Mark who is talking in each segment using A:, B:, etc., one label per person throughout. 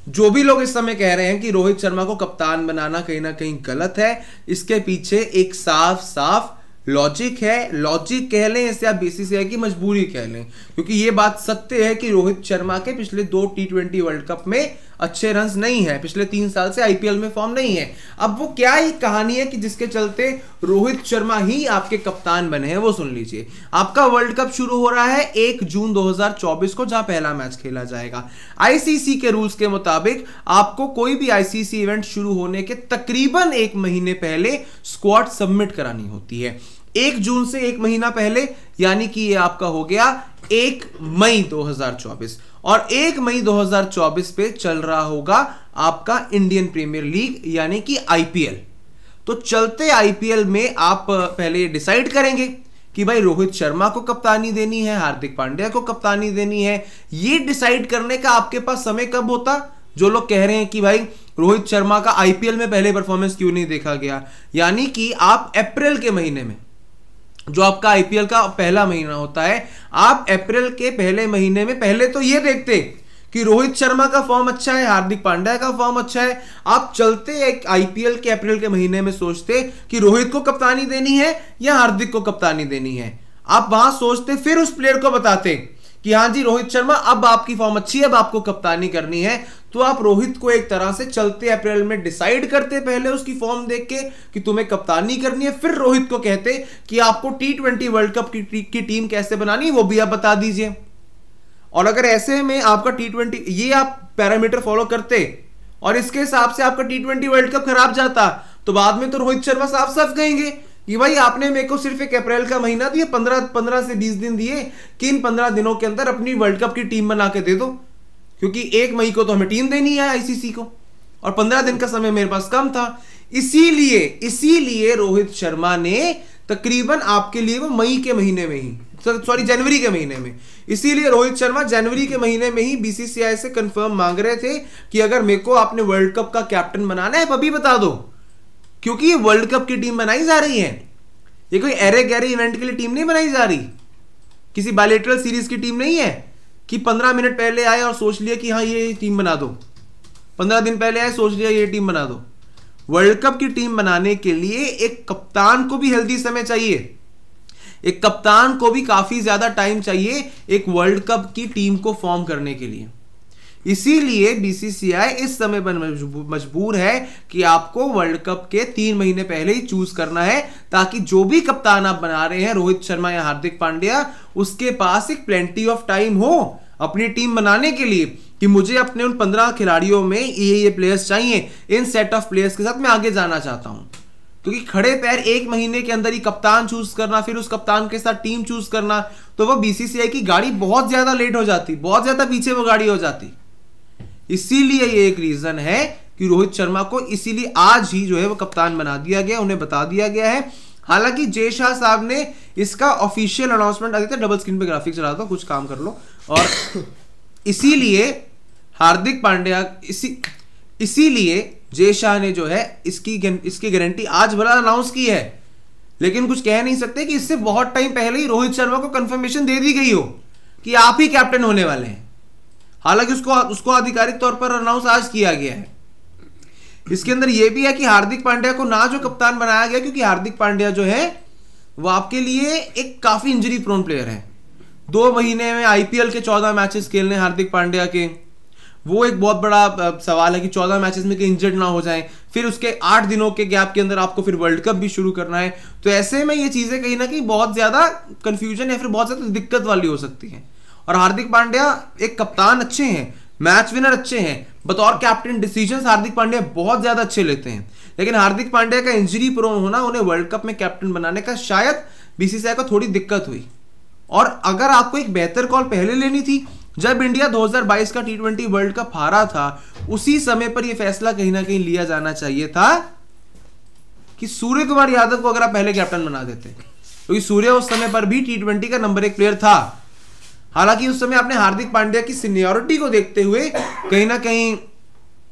A: जो भी लोग इस समय कह रहे हैं कि रोहित शर्मा को कप्तान बनाना कहीं ना कहीं गलत है, इसके पीछे एक साफ साफ लॉजिक है। लॉजिक कह लें इसे, आप बीसीसीआई की मजबूरी कह लें, क्योंकि ये बात सत्य है कि रोहित शर्मा के पिछले 2 T20 वर्ल्ड कप में अच्छे रन्स नहीं है, पिछले 3 साल से आईपीएल में फॉर्म नहीं है। अब वो क्या ही कहानी है कि जिसके चलते रोहित शर्मा ही आपके कप्तान बने हैं, वो सुन लीजिए। आपका वर्ल्ड कप शुरू हो रहा है 1 जून 2024 को, जहां पहला मैच खेला जाएगा। आईसीसी के रूल्स के मुताबिक आपको कोई भी आईसीसी इवेंट शुरू होने के तकरीबन 1 महीने पहले स्क्वाड सबमिट करानी होती है। 1 जून से 1 महीना पहले, यानी कि ये आपका हो गया 1 मई 2024, और 1 मई 2024 पे चल रहा होगा आपका इंडियन प्रीमियर लीग यानी कि आईपीएल। तो चलते आईपीएल में आप पहले डिसाइड करेंगे कि भाई रोहित शर्मा को कप्तानी देनी है, हार्दिक पांड्या को कप्तानी देनी है। ये डिसाइड करने का आपके पास समय कब होता? जो लोग कह रहे हैं कि भाई रोहित शर्मा का आईपीएल में पहले परफॉर्मेंस क्यों नहीं देखा गया, यानी कि आप अप्रैल के महीने में, जो आपका आईपीएल का पहला महीना होता है, आप अप्रैल के पहले महीने में पहले तो ये देखते कि रोहित शर्मा का फॉर्म अच्छा है, हार्दिक पांड्या का फॉर्म अच्छा है। आप चलते एक आईपीएल के अप्रैल के महीने में सोचते कि रोहित को कप्तानी देनी है या हार्दिक को कप्तानी देनी है। आप वहां सोचते, फिर उस प्लेयर को बताते कि हाँ जी रोहित शर्मा, अब आपकी फॉर्म अच्छी है, अब आपको कप्तानी करनी है। तो आप रोहित को एक तरह से चलते अप्रैल में डिसाइड करते पहले उसकी फॉर्म देख के कि तुम्हें कप्तानी करनी है, फिर रोहित को कहते कि आपको T20 वर्ल्ड कप की टीम कैसे बनानी है वो भी आप बता दीजिए। और अगर ऐसे में आपका T20 ये आप पैरामीटर फॉलो करते और इसके हिसाब से आपका T20 वर्ल्ड कप खराब जाता, तो बाद में तो रोहित शर्मा साफ साफ कहेंगे कि भाई आपने मेरे को सिर्फ 1 अप्रैल का महीना दिया, 15 से 20 दिन दिए कि इन 15 दिनों के अंदर अपनी वर्ल्ड कप की टीम बना के दे दो, क्योंकि 1 मई को तो हमें टीम देनी है आईसीसी को और 15 दिन का समय मेरे पास कम था। इसीलिए रोहित शर्मा ने तकरीबन आपके लिए वो मई के महीने में ही, सॉरी जनवरी के महीने में, इसीलिए रोहित शर्मा जनवरी के महीने में ही बीसीसीआई से कंफर्म मांग रहे थे कि अगर मेरे को आपने वर्ल्ड कप का कैप्टन बनाना है अभी बता दो, क्योंकि ये वर्ल्ड कप की टीम बनाई जा रही है। ये कोई एरे गैरे इवेंट के लिए टीम नहीं बनाई जा रही, किसी बायलैटरल सीरीज की टीम नहीं है कि 15 मिनट पहले आए और सोच लिया कि हाँ ये टीम बना दो, 15 दिन पहले आए सोच लिया ये टीम बना दो। वर्ल्ड कप की टीम बनाने के लिए एक कप्तान को भी हेल्दी समय चाहिए, एक कप्तान को भी काफी ज्यादा टाइम चाहिए एक वर्ल्ड कप की टीम को फॉर्म करने के लिए। इसीलिए बीसीसीआई इस समय पर मजबूर है कि आपको वर्ल्ड कप के 3 महीने पहले ही चूज करना है, ताकि जो भी कप्तान आप बना रहे हैं, रोहित शर्मा या हार्दिक पांड्या, उसके पास एक प्लेंटी ऑफ टाइम हो अपनी टीम बनाने के लिए कि मुझे अपने उन 15 खिलाड़ियों में ये प्लेयर्स चाहिए, इन सेट ऑफ प्लेयर्स के साथ मैं आगे जाना चाहता हूं। क्योंकि खड़े पैर 1 महीने के अंदर ही कप्तान चूज करना, फिर उस कप्तान के साथ टीम चूज करना, तो वो बीसीसीआई की गाड़ी बहुत ज्यादा लेट हो जाती, बहुत ज्यादा पीछे वो गाड़ी हो जाती। इसीलिए ये एक रीजन है कि रोहित शर्मा को इसीलिए आज ही जो है वो कप्तान बना दिया गया, उन्हें बता दिया गया है। हालांकि जय शाह साहब ने इसका ऑफिशियल अनाउंसमेंट आदि डबल स्क्रीन पे ग्राफिक्स चला दो, कुछ काम कर लो। और इसीलिए हार्दिक पांड्या, इसीलिए जय शाह ने जो है इसकी गारंटी आज भला अनाउंस की है, लेकिन कुछ कह नहीं सकते कि इससे बहुत टाइम पहले ही रोहित शर्मा को कंफर्मेशन दे दी गई हो कि आप ही कैप्टन होने वाले हैं। हालांकि उसको आधिकारिक तौर पर अनाउंस आज किया गया है। इसके अंदर यह भी है कि हार्दिक पांड्या को ना जो कप्तान बनाया गया, क्योंकि हार्दिक पांड्या जो है वो आपके लिए एक काफी इंजरी प्रोन प्लेयर है। 2 महीने में आईपीएल के 14 मैचेस खेलने हार्दिक पांड्या के, वो एक बहुत बड़ा सवाल है कि 14 मैचेस में कहीं इंजर्ड ना हो जाएं, फिर उसके 8 दिनों के गैप के अंदर आपको फिर वर्ल्ड कप भी शुरू करना है। तो ऐसे में ये चीजें कहीं ना कहीं बहुत ज्यादा कंफ्यूजन या फिर बहुत ज्यादा दिक्कत वाली हो सकती है। और हार्दिक पांड्या एक कप्तान अच्छे हैं, मैच विनर अच्छे हैं, बतौर कैप्टन डिसीजंस हार्दिक पांड्या बहुत ज्यादा अच्छे लेते हैं, लेकिन हार्दिक पांड्या का इंजरी प्रोन होना उन्हें वर्ल्ड कप में कैप्टन बनाने का शायद बीसीसीआई को थोड़ी दिक्कत हुई। और अगर आपको एक बेहतर कॉल पहले लेनी थी, जब इंडिया 2022 का T20 वर्ल्ड कप हारा था, उसी समय पर यह फैसला कहीं ना कहीं लिया जाना चाहिए था कि सूर्य कुमार यादव को अगर आप पहले कैप्टन बना देते, क्योंकि सूर्य उस समय पर भी T20 का नंबर 1 प्लेयर था। हालांकि उस समय आपने हार्दिक पांड्या की सीनियरिटी को देखते हुए कहीं ना कहीं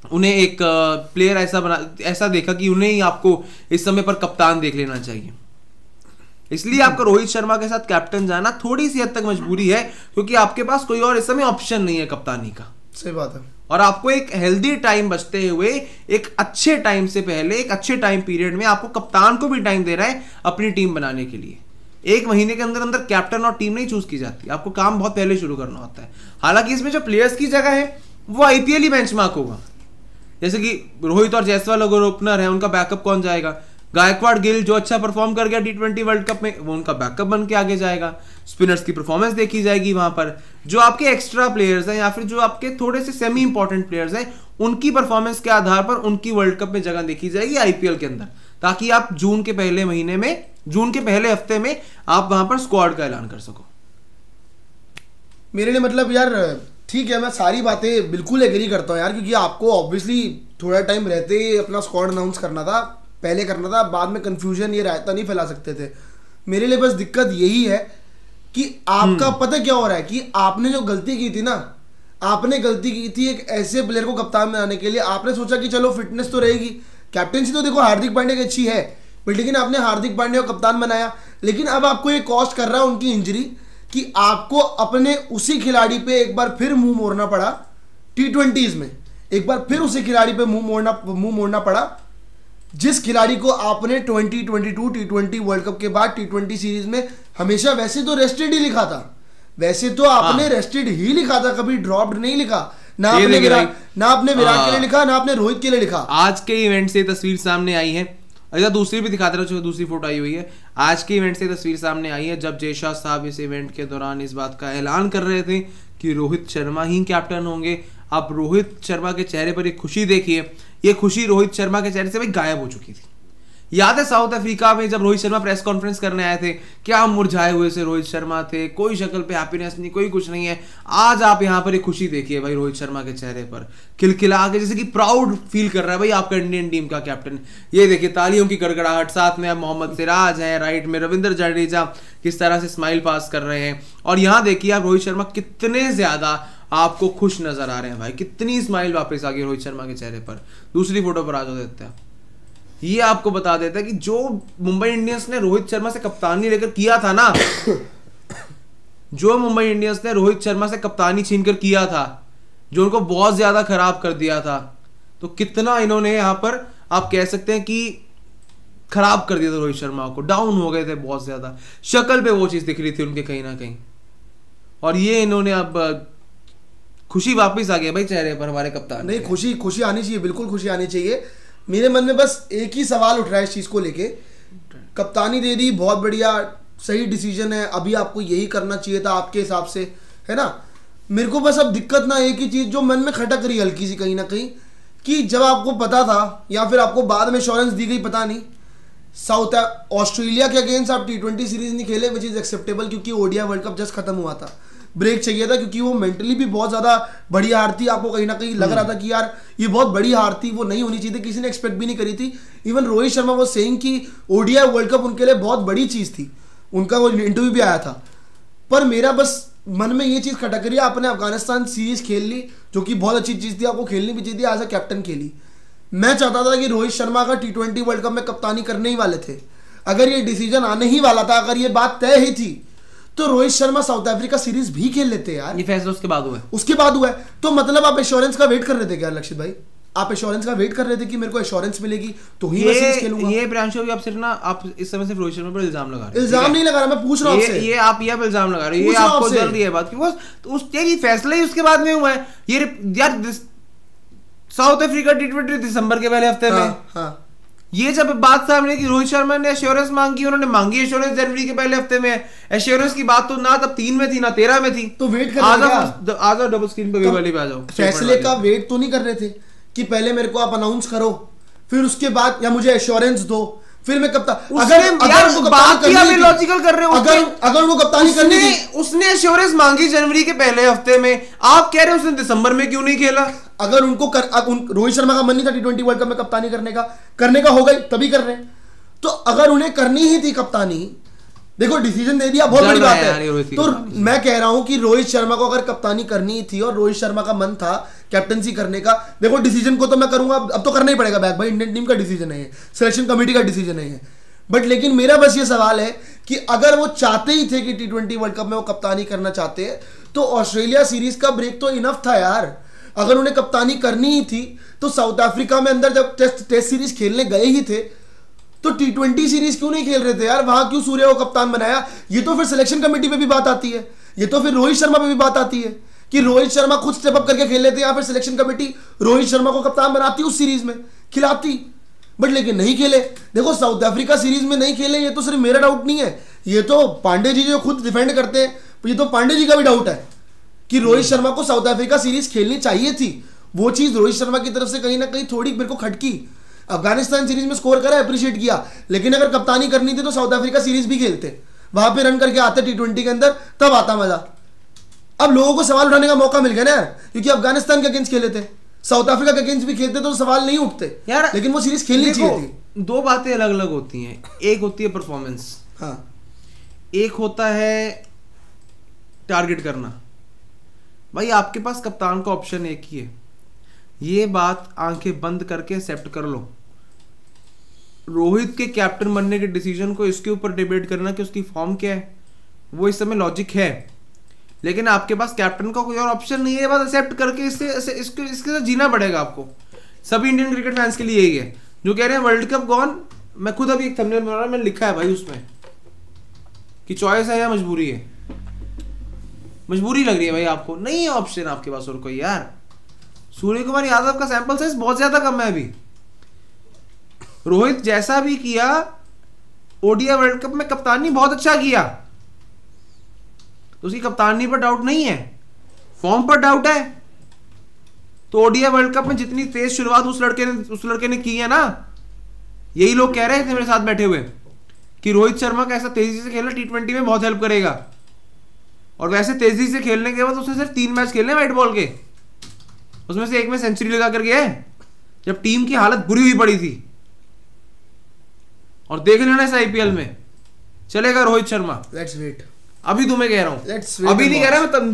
A: उन्हें एक प्लेयर ऐसा देखा कि उन्हें ही आपको इस समय पर कप्तान देख लेना चाहिए। इसलिए आपका रोहित शर्मा के साथ कैप्टन जाना थोड़ी सी हद तक मजबूरी है, क्योंकि आपके पास कोई और इस समय ऑप्शन नहीं है कप्तानी का।
B: सही बात है।
A: और आपको एक हेल्दी टाइम बचते हुए एक अच्छे टाइम से पहले, एक अच्छे टाइम पीरियड में आपको कप्तान को भी टाइम देना है अपनी टीम बनाने के लिए। 1 महीने के अंदर अंदर कैप्टन और टीम नहीं चूज की जाती, आपको काम बहुत पहले शुरू करना होता है। हालांकि इसमें जो प्लेयर्स की जगह है वो आईपीएल ही बेंचमार्क होगा। जैसे कि रोहित और जायसवाल अगर ओपनर है, उनका बैकअप कौन जाएगा? गायकवाड़, गिल जो अच्छा परफॉर्म कर गया T20 वर्ल्ड कप में, वो उनका बैकअप बन के आगे जाएगा। स्पिनर्स की परफॉर्मेंस देखी जाएगी वहां पर। जो आपके एक्स्ट्रा प्लेयर्स हैं या फिर जो आपके थोड़े से सेमी इंपॉर्टेंट प्लेयर्स हैं, उनकी परफॉर्मेंस के आधार पर उनकी वर्ल्ड कप में जगह देखी जाएगी आईपीएल के अंदर, ताकि आप जून के पहले हफ्ते में आप वहां पर स्क्वाड का ऐलान कर सको।
B: मेरे लिए मतलब यार ठीक है, मैं सारी बातें बिल्कुल एग्री करता हूँ यार, क्योंकि आपको ऑब्वियसली थोड़ा टाइम रहते ही अपना स्क्वाड अनाउंस करना था, पहले करना था, बाद में कंफ्यूजन ये रायता नहीं फैला सकते थे। मेरे लिए बस दिक्कत यही है कि आपका पता क्या हो रहा है कि आपने जो गलती की थी ना, आपने गलती की थी एक ऐसे प्लेयर को कप्तान बनाने के लिए। आपने सोचा कि चलो फिटनेस तो रहेगी, कैप्टेंसी तो देखो हार्दिक पांड्या की अच्छी है, बट लेकिन आपने हार्दिक पांड्या को कप्तान बनाया। लेकिन अब आपको ये कॉस्ट कर रहा है उनकी इंजरी कि आपको अपने उसी खिलाड़ी पे एक बार फिर मुंह मोड़ना पड़ा। T20s में एक बार फिर उसी खिलाड़ी पे मुंह मोड़ना पड़ा जिस खिलाड़ी को आपने 2022 T20 वर्ल्ड कप के बाद T20 सीरीज में हमेशा वैसे तो रेस्टेड ही लिखा था, वैसे तो आपने रेस्टेड ही लिखा था, कभी ड्रॉप्ड नहीं लिखा। ना आपने विराट के लिए लिखा, ना आपने रोहित के लिए लिखा।
A: आज के इवेंट से तस्वीर सामने आई है, अच्छा दूसरी भी दिखाते रहो, दूसरी फोटो आई हुई है। आज के इवेंट से तस्वीर सामने आई है जब जयशाह साहब इस इवेंट के दौरान इस बात का ऐलान कर रहे थे कि रोहित शर्मा ही कैप्टन होंगे। आप रोहित शर्मा के चेहरे पर एक खुशी देखिए, ये खुशी रोहित शर्मा के चेहरे से भाई गायब हो चुकी थी। याद है साउथ अफ्रीका में जब रोहित शर्मा प्रेस कॉन्फ्रेंस करने आए थे, क्या मुरझाए हुए से रोहित शर्मा थे, कोई शक्ल पे हैप्पीनेस नहीं, कोई कुछ नहीं है। आज आप यहाँ पर एक खुशी देखिए भाई रोहित शर्मा के चेहरे पर, खिलखिला के जैसे कि प्राउड फील कर रहा है भाई आपका इंडियन टीम का कैप्टन। ये देखिए तालियों की गड़गड़ाहट, साथ में अब मोहम्मद सिराज है, राइट में रविंद्र जडेजा किस तरह से स्माइल पास कर रहे हैं। और यहाँ देखिए आप रोहित शर्मा कितने ज्यादा आपको खुश नजर आ रहे हैं भाई, कितनी स्माइल वापस आ गई रोहित शर्मा के चेहरे पर। दूसरी फोटो पर आ जाओ, देते हैं। ये आपको बता देता है कि जो मुंबई इंडियंस ने रोहित शर्मा से कप्तानी लेकर किया था ना, जो मुंबई इंडियंस ने रोहित शर्मा से कप्तानी छीनकर किया था, जो उनको बहुत ज्यादा खराब कर दिया था, तो कितना इन्होंने यहां पर आप कह सकते हैं कि खराब कर दिया था रोहित शर्मा को। डाउन हो गए थे बहुत ज्यादा, शक्ल पे वो चीज दिख रही थी उनके कहीं ना कहीं। और ये इन्होंने अब खुशी वापस आ गया भाई चेहरे पर हमारे कप्तान।
B: नहीं, खुशी आनी चाहिए, बिल्कुल खुशी आनी चाहिए। मेरे मन में बस एक ही सवाल उठ रहा है इस चीज को लेके, कप्तानी दे दी, बहुत बढ़िया, सही डिसीजन है, अभी आपको यही करना चाहिए था आपके हिसाब से, है ना। मेरे को बस अब दिक्कत ना एक ही चीज जो मन में खटक रही हल्की सी कहीं ना कहीं, कि जब आपको पता था या फिर आपको बाद में एश्योरेंस दी गई पता नहीं, ऑस्ट्रेलिया के अगेंस्ट आप T20 सीरीज नहीं खेले, विच इज एक्सेप्टेबल, क्योंकि ओडीआई वर्ल्ड कप जस्ट खत्म हुआ था, ब्रेक चाहिए था, क्योंकि वो मेंटली भी बहुत ज्यादा बड़ी हार थी। आपको कहीं ना कहीं लग रहा था कि यार ये बहुत बड़ी हार थी, वो नहीं होनी चाहिए थी, किसी ने एक्सपेक्ट भी नहीं करी थी। इवन रोहित शर्मा वो सेइंग कि ओडीआई वर्ल्ड कप उनके लिए बहुत बड़ी चीज थी, उनका वो इंटरव्यू भी आया था। पर मेरा बस मन में ये चीज खटक रही है, आपने अफगानिस्तान सीरीज खेल ली जो कि बहुत अच्छी चीज थी, आपको खेलनी भी चाहिए थी, एज अ कैप्टन खेली। मैं चाहता था कि रोहित शर्मा का T20 वर्ल्ड कप में कप्तानी करने ही वाले थे। अगर ये डिसीजन आने ही वाला था, अगर ये बात तय ही थी, तो Rohit Sharma south Africa series भी खेल लेते यार।
A: ये फैसला उसके बाद हुआ है,
B: उसके बाद हुआ है। तो मतलब आप एश्योरेंस का वेट कर रहे थे क्या लक्षित भाई? आप एश्योरेंस का वेट कर रहे थे कि मेरे को एश्योरेंस मिलेगी तो ही मैं सीरीज खेलूंगा।
A: ये प्रांशु भी आप सिर्फ ना, आप इस समय सिर्फ रोहित शर्मा पर इल्जाम लगा रहे हैं।
B: इल्जाम नहीं लगा रहा, मैं पूछ रहा हूं आपसे।
A: ये आप इल्जाम लगा रहे हैं, ये आपको जल रही है बात कि वो उसके फैसला ही उसके बाद में हुआ है। ये यार साउथ अफ्रीका T20 दिसंबर के पहले हफ्ते में, ये जब बात सामने कि रोहित शर्मा ने एश्योरेंस मांगी, उन्होंने मांगी एश्योरेंस जनवरी के पहले हफ्ते में। एश्योरेंस की बात तो ना तब 3 में थी ना 13 में थी।
B: तो वेट कर
A: आ जाओ डबल स्क्रीन पे वाली पे आ जाओ।
B: फैसले का वेट तो नहीं कर रहे थे कि पहले मेरे को आप अनाउंस करो, फिर उसके बाद या मुझे एश्योरेंस दो, फिर मैं कप्तान।
A: अगर बात ही आप लॉजिकल कर रहे हो,
B: अगर वो कप्तानी करनी थी,
A: उसने एश्योरेंस मांगी जनवरी के पहले हफ्ते में, आप कह रहे हो उसने दिसंबर में क्यों नहीं खेला?
B: अगर उनको रोहित शर्मा का मन नहीं था T20 वर्ल्ड कप में कप्तानी करने का हो गई तभी कर रहे हैं। तो अगर उन्हें करनी ही थी कप्तानी, देखो डिसीजन दे दिया, बहुत बड़ी बात है। तो मैं कह रहा हूं कि रोहित शर्मा को अगर कप्तानी करनी थी और रोहित शर्मा का मन था कैप्टनसी करने का, देखो डिसीजन को तो मैं करूंगा, अब तो करना ही पड़ेगा बैक भाई, इंडियन टीम का डिसीजन है, सिलेक्शन कमेटी का डिसीजन है। बट लेकिन मेरा बस ये सवाल है कि अगर वो चाहते ही थे कि T20 वर्ल्ड कप में वो कप्तानी करना चाहते हैं, तो ऑस्ट्रेलिया सीरीज का ब्रेक तो इनफ था यार। अगर उन्हें कप्तानी करनी ही थी तो साउथ अफ्रीका में अंदर जब टेस्ट सीरीज खेलने गए ही थे तो T20 सीरीज क्यों नहीं खेल रहे थे यार? वहां क्यों सूर्या को कप्तान बनाया? ये तो फिर सिलेक्शन कमेटी पे भी बात आती है, ये तो फिर रोहित शर्मा पे भी बात आती है कि रोहित शर्मा खुद स्टेप अप करके खेल लेते या फिर सिलेक्शन कमेटी रोहित शर्मा को कप्तान बनाती उस सीरीज में, खिलाती, बट लेकिन नहीं खेले। देखो साउथ अफ्रीका सीरीज में नहीं खेले, ये तो सिर्फ मेरा डाउट नहीं है, ये तो पांडे जी जो खुद डिफेंड करते हैं, ये तो पांडे जी का भी डाउट है कि रोहित शर्मा को साउथ अफ्रीका सीरीज खेलनी चाहिए थी। वो चीज रोहित शर्मा की तरफ से कहीं ना कहीं थोड़ी मेरे को खटकी। अफगानिस्तान सीरीज में स्कोर करा, अप्रिशिएट किया, लेकिन अगर कप्तानी करनी थी तो साउथ अफ्रीका सीरीज भी खेलते, वहां पे रन करके आते T20 के अंदर, तब आता मजा। अब लोगों को सवाल उठाने का मौका मिल गया ना यार, क्योंकि अफगानिस्तान के अगेंस्ट खेले थे, साउथ अफ्रीका के अगेंस्ट भी खेलते तो सवाल नहीं उठते यार, लेकिन वो सीरीज खेलनी चाहिए थी।
A: दो बातें अलग अलग होती हैं, एक होती है परफॉर्मेंस,
B: हाँ,
A: एक होता है टारगेट करना। भाई आपके पास कप्तान का ऑप्शन एक ही है, ये बात आंखें बंद करके एक्सेप्ट कर लो। रोहित के कैप्टन बनने के डिसीजन को इसके ऊपर डिबेट करना कि उसकी फॉर्म क्या है, वो इस समय लॉजिक है, लेकिन आपके पास कैप्टन का कोई और ऑप्शन नहीं है। ये बात एक्सेप्ट करके इसके साथ जीना पड़ेगा आपको। सभी इंडियन क्रिकेट फैंस के लिए यही है जो कह रहे हैं वर्ल्ड कप गॉन। मैं खुद अभी एक थंबनेल बना रहा हूं, मैंने लिखा है भाई उसमें कि चॉइस है या मजबूरी है। मजबूरी लग रही है भाई आपको, नहीं है ऑप्शन आपके पास और कोई यार। सूर्य कुमार यादव का सैंपल साइज बहुत ज्यादा कम है अभी। रोहित जैसा भी किया ओडीआई वर्ल्ड कप में कप्तानी बहुत अच्छा किया, तो उसकी कप्तानी पर डाउट नहीं है, फॉर्म पर डाउट है। तो ओडीआई वर्ल्ड कप में जितनी तेज शुरुआत उस लड़के ने की है ना, यही लोग कह रहे थे मेरे साथ बैठे हुए कि रोहित शर्मा का ऐसा तेजी से खेलना T20 में बहुत हेल्प करेगा। और वैसे तेजी से खेलने के बाद उसने सिर्फ 3 मैच खेलने व्हाइट बॉल के, उसमें से एक में सेंचुरी लगा कर गया है जब टीम की हालत बुरी हुई पड़ी थी। और देख लेना इस आईपीएल में चलेगा रोहित शर्मा।
B: Let's wait.
A: अभी तुम्हें कह रहा हूं, अभी नहीं कह रहा मैं,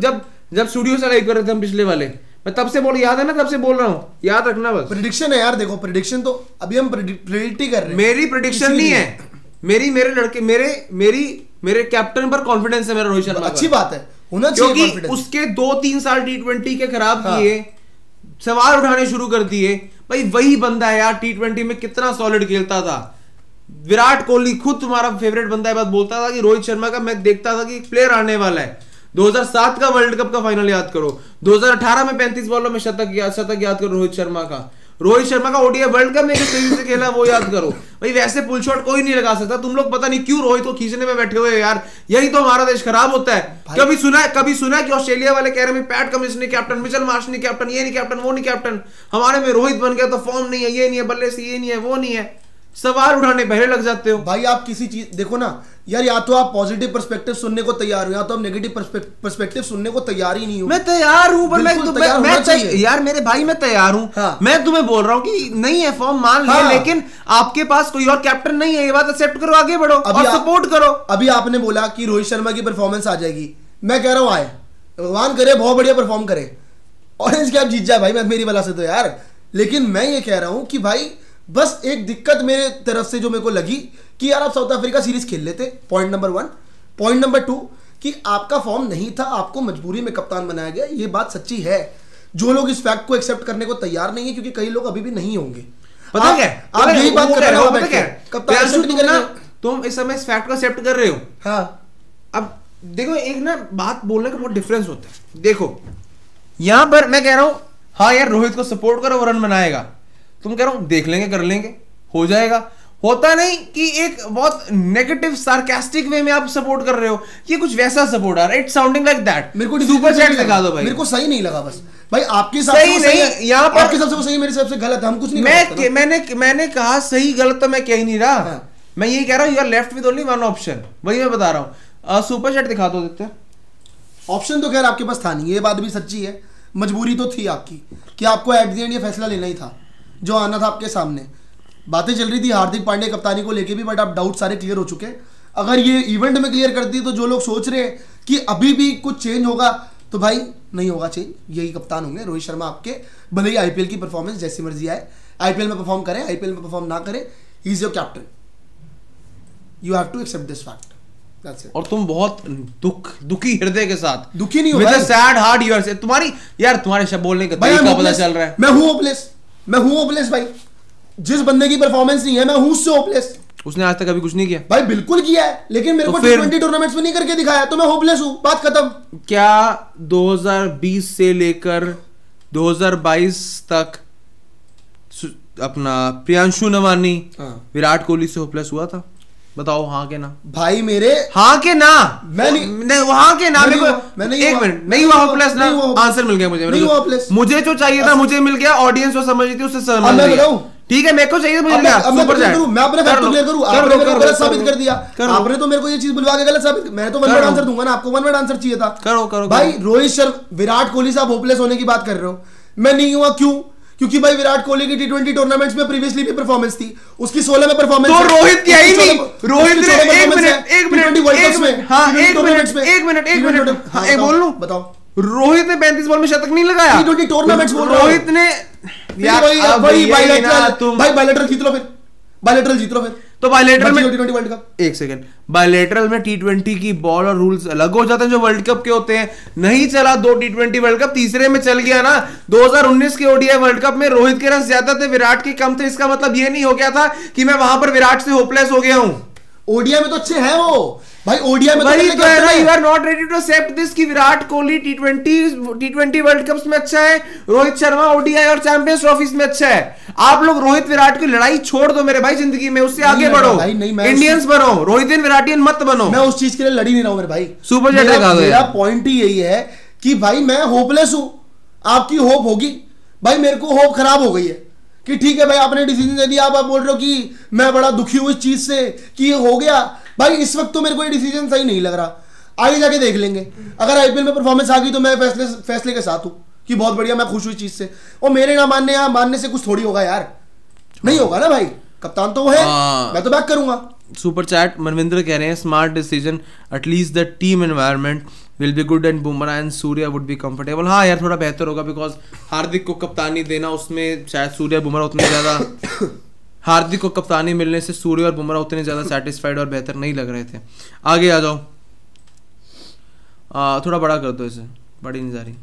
A: जब स्टूडियो से लाइव कर रहे थे हम पिछले वाले, मैं तब से बोल, याद है ना, तब से बोल रहा हूं, याद रखना बस।
B: प्रेडिक्शन है यार, देखो प्रेडिक्शन तो अभी हम प्रेडिक्ट ही कर रहे हैं।
A: मेरी प्रेडिक्शन नहीं है, मेरे कैप्टन पर कॉन्फिडेंस है मेरा रोहित शर्मा।
B: अच्छी बात है, होना चाहिए
A: क्योंकि उसके 2-3 साल T20 के खराब किए, सवाल उठाने शुरू कर दिए। भाई वही बंदा है यार, T20 में कितना सॉलिड खेलता था। विराट कोहली खुद तुम्हारा फेवरेट बंदा है, बात बोलता था कि रोहित शर्मा का मैं देखता था कि एक प्लेयर आने वाला है। 2007 का वर्ल्ड कप का फाइनल याद करो, 2018 में 35 बॉलों में शतक याद करो रोहित शर्मा का ओडीआई वर्ल्ड कप में किस तरीके से खेला वो याद करो। भाई वैसे पुल शॉट कोई नहीं लगा सकता। तुम लोग पता नहीं क्यों रोहित को खींचने में बैठे हुए हो यार, यही तो हमारा देश खराब होता है। कभी सुना है कि ऑस्ट्रेलिया वाले कह रहे हैं पैट कमिंस नहीं कैप्टन, मिचेल मार्श नहीं कैप्टन, ये नहीं कैप्टन, वो नहीं कैप्टन, हमारे में रोहित बन गया तो फॉर्म नहीं है, ये नहीं है, बल्ले से ये नहीं है, वो नहीं है। सवाल उठाने पहले लग जाते हो
B: भाई। आप किसी चीज देखो ना यार, या तो आप पॉजिटिव पर्सपेक्टिव सुनने को तैयार हो या तो आप नेगेटिव पर्सपेक्टिव सुनने को तैयार ही नहीं हो।
A: मैं तैयार हूं, पर यार मेरे भाई मैं तैयार हूं।
B: हाँ।
A: मैं तुम्हें बोल रहा हूं कि नहीं है फॉर्म, मान लिया। हाँ। लेकिन आपके पास कोई और कैप्टन नहीं है, ये बात एक्सेप्ट करो, आगे बढ़ो और सपोर्ट करो।
B: अभी आपने बोला कि रोहित शर्मा की परफॉर्मेंस आ जाएगी, मैं कह रहा हूं आए, भगवान करे बहुत बढ़िया परफॉर्म करे, ऑरेंज कैप जीत जाए भाई, मैं मेरी बला से तो यार। लेकिन मैं ये कह रहा हूं कि भाई बस एक दिक्कत मेरे तरफ से जो मेरे को लगी कि यार आप साउथ अफ्रीका सीरीज खेल लेते, पॉइंट नंबर 1। पॉइंट नंबर 2 कि आपका फॉर्म नहीं था, आपको मजबूरी में कप्तान बनाया गया, ये बात सच्ची है। जो लोग इस फैक्ट को एक्सेप्ट करने को तैयार नहीं है, क्योंकि कई लोग अभी भी नहीं होंगे,
A: पता क्या
B: आप यही बात कर रहे हो, कप्तान
A: तुम इस समय इस फैक्ट को एक्सेप्ट कर रहे हो।
B: हाँ,
A: अब देखो एक ना बात बोलने का बहुत डिफरेंस होता है। देखो यहां पर मैं कह रहा हूं हाँ यार रोहित को सपोर्ट करो, वो रन बनाएगा। तुम कह रहा हूं देख लेंगे, कर लेंगे, हो जाएगा। होता नहीं कि एक बहुत नेगेटिव सार्कास्टिक वे में आप सपोर्ट कर रहे हो, ये कुछ वैसा सपोर्ट आ रहा है, इट्स साउंडिंग लाइक दैट।
B: मेरे को
A: सुपर चैट दिखा दो भाई।
B: मेरे को सही नहीं लगा बस भाई, आपके हिसाब से सही है, यहाँ पर आपके हिसाब से सही, मेरे हिसाब से गलत है, हम कुछ नहीं।
A: मैंने कहा सही गलत तो मैं कह ही नहीं रहा, मैं ये कह रहा हूँ you are left with only one option, वही मैं बता रहा हूँ। सुपर चैट दिखा दो देते।
B: ऑप्शन तो खैर आपके पास था नहीं, ये बात भी सच्ची है, मजबूरी तो थी आपकी कि आपको एट द एंड ये फैसला लेना ही था, जो आना था आपके सामने। बातें चल रही थी हार्दिक पांड्या कप्तानी को लेके भी, बट अब डाउट सारे क्लियर हो चुके हैं। अगर ये इवेंट में क्लियर करती तो जो लोग सोच रहे हैं कि अभी भी कुछ चेंज होगा, तो भाई नहीं होगा चेंज, यही कप्तान होंगे रोहित शर्मा आपके। भले ही आईपीएल की परफॉर्मेंस जैसी मर्जी आए, आईपीएल में परफॉर्म करें, आईपीएल में परफॉर्म ना करें, he is your captain, you have to accept this fact. That's it.
A: और तुम बहुत दुखी हृदय के साथ,
B: दुखी नहीं हो
A: विद
B: भाई।
A: सैड हार्ट यू आर से, तुम्हारे शब्द बोलने का तरीका पता चल रहा है।
B: मैं हूं होपलेस भाई। जिस बंदे की परफॉर्मेंस नहीं है, मैं हूं उससे होपलेस।
A: उसने आज तक कभी कुछ नहीं किया
B: भाई, बिल्कुल किया है, लेकिन मेरे
A: तो
B: को
A: फिर-
B: T20 टूर्नामेंट्स में नहीं करके दिखाया, तो मैं होपलेस हूं, बात खत्म।
A: क्या 2020 से लेकर 2022 तक अपना प्रियांशु नवानी विराट कोहली से होपलेस हुआ था? बताओ हाँ के ना
B: भाई मेरे।
A: हाँ के ना?
B: मैं नहीं
A: हाँ के ना?
B: मैं नहीं
A: मेरे
B: हुआ, मैं नहीं
A: एक
B: हुआ,
A: मिनट, नहीं हुआ होपलेस ना?
B: नहीं हुआ,
A: आंसर मिल गया मुझे।
B: नहीं हुआ होपलेस।
A: मुझे जो चाहिए था मुझे मिल गया, ऑडियंस जो समझ रही थी उससे समझ
B: अब मैं
A: गई।
B: बताऊं?
A: ठीक है, मेरे को चाहिए, मुझे
B: अब
A: मिल गया।
B: मैं
A: सुपर
B: क्लियर
A: चैट।
B: करूं, मैं अपने फैक्ट क्लियर करूं। आपने मेरे को गलत साबित कर दिया। आपने तो मेरे को ये चीज बुलवा के गलत साबित, मैं तो वन वर्ड आंसर दूंगा ना, आपको वन वर्ड आंसर चाहिए था।
A: करो
B: भाई रोहित शर्मा, विराट कोहली साहब होपलेस होने की बात कर रहे हो, मैं नहीं हुआ। क्यों? क्योंकि भाई विराट कोहली की T20 टूर्नामेंट्स में प्रीवियसली भी परफॉर्मेंस थी, उसकी 16 में परफॉर्मेंस
A: तो रोहित की आई नहीं। रोहित ने एक
B: एक
A: मिनट हाँ एक बोल लूं?
B: बताओ।
A: रोहित ने 35 बॉल में शतक नहीं लगाया।
B: T20 टूर्नामेंट्स बोल रहा हूं।
A: रोहित ने
B: भाई बायलैटरल जीत लो फिर, बायलैटरल जीत लो फिर।
A: तो बायलैटरल में
B: T20 वर्ल्ड कप,
A: एक सेकंड, बायलैटरल में T20 की बॉल और रूल्स अलग हो जाते हैं जो वर्ल्ड कप के होते हैं। नहीं चला 2 T20 वर्ल्ड कप, तीसरे में चल गया ना। 2019 के ओडीआई वर्ल्ड कप में रोहित के रन ज्यादा थे, विराट के कम थे। इसका मतलब ये नहीं हो गया था कि मैं वहां पर विराट से होपलेस हो गया हूं।
B: ओडीआई में तो अच्छे हैं वो भाई, ओडीआई में
A: वही तो है ना, you are not ready to accept this कि Virat Kohli T20 world cups में अच्छा है, रोहित शर्मा ओडीआई और चैंपियंस ट्रॉफीज में अच्छा है। आप लोग रोहित विराट की लड़ाई छोड़ दो मेरे भाई जिंदगी में, उससे आगे बढ़ो। इंडियंस बनो, रोहित विराटियन मत बनो।
B: मैं उस चीज के लिए लड़ी नहीं रहा हूं मेरे भाई।
A: सुपर चैट लगा दो।
B: मेरा पॉइंट ही यही है कि भाई मैं होपलेस हूं, आपकी होप होगी। भाई मेरे को होप खराब हो गई है कि ठीक है भाई आपने डिसीजन दे दिया, आप बोल रहे हो कि मैं बड़ा दुखी हूं इस चीज से कि ये हो गया। भाई इस वक्त तो मेरे को ये डिसीजन सही नहीं लग रहा, आगे जाके देख लेंगे। अगर आईपीएल में परफॉर्मेंस आ गई तो मैं फैसले के साथ हूं कि बहुत बढ़िया, मैं खुश हुई चीज से। और मेरे ना मानने से कुछ थोड़ी होगा यार, नहीं होगा ना भाई। कप्तान तो वो है, मैं तो बैक करूंगा।
A: सुपर चैट मनविंद्र कह रहे हैं smart decision, at least the team environment will be good and Bumrah and Surya would be comfortable. हाँ यार थोड़ा बेहतर होगा, बिकॉज हार्दिक को कप्तानी देना, उसमें शायद सूर्या बुमराह उतने ज्यादा हार्दिक को कप्तानी मिलने से सूर्य और बुमराह उतने ज्यादा सेटिस्फाइड और बेहतर नहीं लग रहे थे। आगे आ जाओ, थोड़ा बड़ा कर दो इसे, बड़ी नहीं जा रही।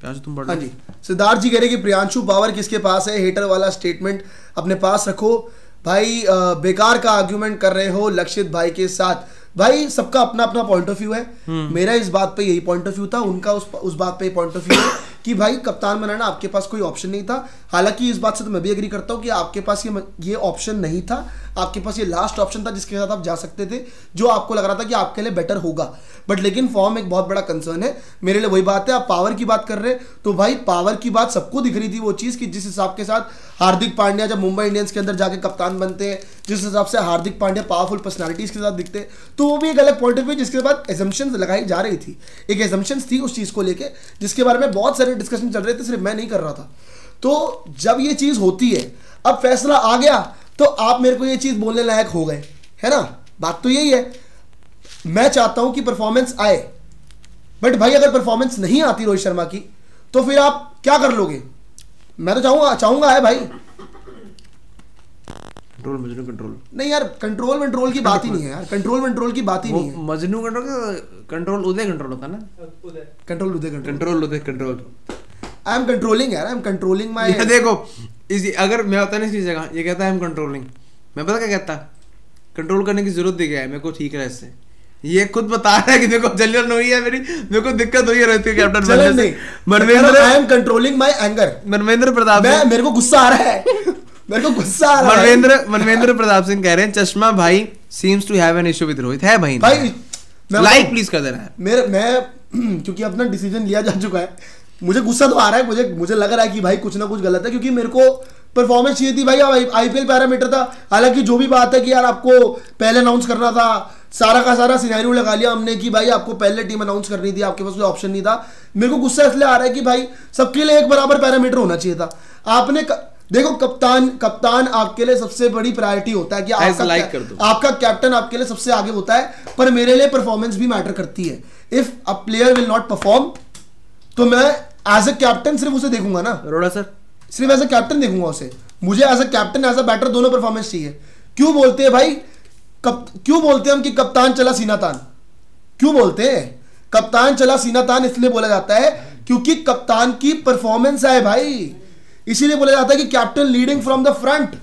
A: प्रियांशु तुम पढ़ लो।
B: हाँ जी, सिद्धार्थ जी कह रहे कि प्रियांशु पावर किसके पास है, हेटर वाला स्टेटमेंट अपने पास रखो भाई। बेकार का आर्ग्यूमेंट कर रहे हो लक्षित भाई के साथ। भाई सबका अपना अपना पॉइंट ऑफ व्यू है। मेरा इस बात पे यही पॉइंट ऑफ व्यू था, उनका उस बात पे पॉइंट ऑफ व्यू है कि भाई कप्तान बनाना आपके पास कोई ऑप्शन नहीं था। हालांकि इस बात से तो मैं भी एग्री करता हूं कि आपके पास ये ऑप्शन नहीं था, आपके पास ये लास्ट ऑप्शन था जिसके साथ आप जा सकते थे, जो आपको लग रहा था कि आपके लिए बेटर होगा। बट लेकिन फॉर्म एक बहुत बड़ा कंसर्न है मेरे लिए। वही बात है, आप पावर की बात कर रहे हैं तो भाई पावर की बात सबको दिख रही थी वो चीज़ कि जिस हिसाब के साथ हार्दिक पांड्या जब मुंबई इंडियंस के अंदर जाके कप्तान बनते हैं, जिस हिसाब से हार्दिक पांड्या पावरफुल पर्सनालिटीज के साथ दिखते हैं, तो वो भी एक अलग पॉइंट ऑफ व्यू जिसके बाद एजम्पशंस लगाई जा रही थी। एक एजम्पशंस थी उस चीज़ को लेके जिसके बारे में बहुत सारे डिस्कशन चल रहे थे, सिर्फ मैं नहीं कर रहा था। तो जब ये चीज़ होती है, अब फैसला आ गया तो आप मेरे को ये चीज़ बोलने लायक हो गए, है ना। बात तो यही है, मैं चाहता हूं कि परफॉर्मेंस आए, बट भाई अगर परफॉर्मेंस नहीं आती रोहित शर्मा की तो फिर आप क्या कर लोगे? मैं तो चाहूंगा है भाई
A: कंट्रोल मजनू कंट्रोल
B: नहीं यार, कंट्रोल की बात ही नहीं है यार, कंट्रोल की बात ही नहीं है।
A: मजनू कंट्रोल उदय कंट्रोल होता है ना, कंट्रोल
B: आई एम कंट्रोलिंग यार, आई एम कंट्रोलिंग माय।
A: देखो अगर मैं होता ना इसकी जगह, ये कहता है आई एम कंट्रोलिंग, मैं पता क्या कहता, कंट्रोल करने की जरूरत दी गया है, मेरे को ठीक है इससे। ये खुद बता रहा है कि मेरे को जलन हुई है, मेरे को दिक्कत हुई है रोहित के कैप्टन बनने से।
B: Manvendra, I am controlling my anger.
A: Manvendra Pratap,
B: मेरे को गुस्सा आ रहा है मेरे को गुस्सा आ रहा है।
A: मनवेंद्र प्रताप सिंह कह रहे हैं चश्मा भाई seems to have an issue with Rohit. है भाई लाइक प्लीज कर देना है।
B: मैं क्योंकि अपना डिसीजन लिया जा चुका है, मुझे गुस्सा तो आ रहा है, मुझे लग रहा है कि भाई कुछ ना कुछ गलत है, क्योंकि मेरे को परफॉर्मेंस चाहिए थी भाई। आईपीएल पैरामीटर था, हालांकि जो भी बात है कि यार आपको पहले अनाउंस करना था, सारा का सारा सिनेरियो लगा लिया हमने कि भाई आपको पहले टीम अनाउंस करनी थी, आपके पास कोई ऑप्शन नहीं था। मेरे को गुस्सा इसलिए आ रहा है कि भाई सबके लिए एक बराबर पैरामीटर होना चाहिए था। आपने देखो कप्तान आपके लिए सबसे बड़ी प्रायोरिटी होता है कि आपका कैप्टन आपके लिए सबसे आगे होता है, पर मेरे लिए परफॉर्मेंस भी मैटर करती है। If a player will not perform तो मैं एज अ कैप्टन सिर्फ उसे देखूंगा ना,
A: अरोड़ा सर,
B: सिर्फ एज अ कैप्टन देखूंगा उसे। मुझे as a captain as a batter दोनों परफॉर्मेंस चाहिए। क्यों बोलते हैं भाई क्यों बोलते हैं हम कि कप्तान चला सीना तान? क्यों बोलते हैं कप्तान चला सीना तान? इसलिए बोला जाता है क्योंकि कप्तान की परफॉर्मेंस है भाई। इसीलिए बोला जाता है कि captain leading from the front.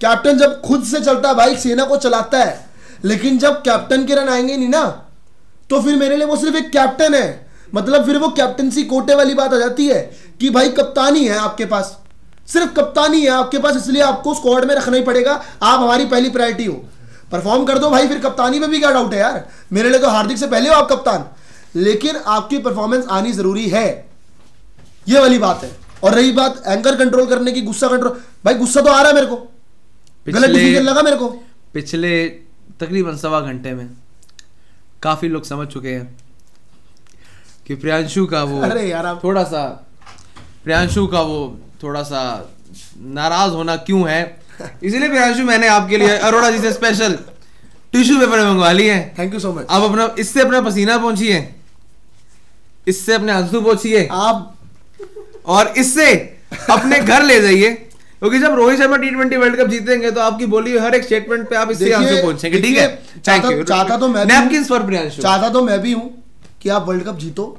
B: Captain जब खुद से चलता है भाई, सेना को चलाता है, लेकिन जब कैप्टन के रन आएंगे नहीं ना, तो फिर मेरे लिए वो सिर्फ एक कैप्टन है। मतलब फिर वो कैप्टनसी कोटे वाली बात आ जाती है कि भाई कप्तानी है आपके पास, सिर्फ कप्तानी है आपके पास, इसलिए आपको स्क्वाड में रखना ही पड़ेगा, आप हमारी पहली प्रायोरिटी हो। परफॉर्म कर दो भाई, फिर कप्तानी में भी क्या डाउट है यार? मेरे लिए तो हार्दिक से पहले हो आप कप्तान, लेकिन आपकी परफॉर्मेंस आनी जरूरी है, ये वाली बात है। और रही बात एंकर कंट्रोल करने की, गुस्सा कंट्रोल, भाई गुस्सा तो आ रहा है मेरे को, गलत डिसीजन लगा मेरे को।
A: पिछले तकरीबन 1.25 घंटे में काफी लोग समझ चुके हैं कि प्रियांशु का वो
B: अरे यार आप
A: थोड़ा सा नाराज होना क्यों है। इसीलिए प्रियांशु मैंने आपके लिए अरोड़ा जी से स्पेशल टिश्यू पेपर मंगवा लिए हैं।
B: Thank you so much.
A: आप इससे अपना पसीना पोंछिए, इससे अपने आंसू पोंछिए
B: आप, और
A: इससे अपने घर ले जाइए, क्योंकि जब Rohit Sharma T20 world cup जीतेंगे तो आपकी बोली हर एक स्टेटमेंट पे आप इससे आंसू पहुंचेंगे। ठीक है,
B: चाहता तो मैं
A: नैपकिंस फॉर प्रियांशु,
B: चाहता तो मैं भी हूं कि आप वर्ल्ड कप जीतो,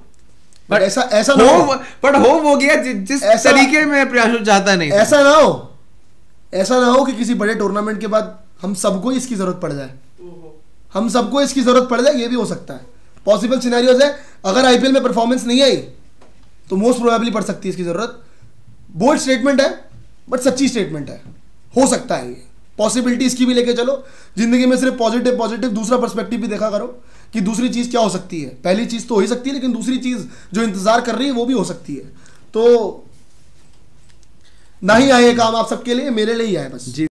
A: बट
B: ऐसा ना हो,
A: बट हो गया जिस तरीके में प्रियांशु चाहता नहीं।
B: ऐसा ना हो कि किसी बड़े टूर्नामेंट के बाद हम सबको इसकी जरूरत पड़ जाए, हम सबको इसकी जरूरत पड़ जाए, ये भी हो सकता है। पॉसिबल सिनेरियोज है, अगर आईपीएल में परफॉर्मेंस नहीं आई तो मोस्ट प्रोबेबली पड़ सकती है इसकी जरूरत। बोल्ड स्टेटमेंट है बट सच्ची स्टेटमेंट है, हो सकता है ये पॉसिबिलिटी, इसकी भी लेके चलो। जिंदगी में सिर्फ पॉजिटिव, दूसरा पर्सपेक्टिव भी देखा करो कि दूसरी चीज क्या हो सकती है। पहली चीज तो हो ही सकती है, लेकिन दूसरी चीज जो इंतजार कर रही है वो भी हो सकती है। तो नहीं आए काम आप सबके लिए, मेरे लिए ही आए बस।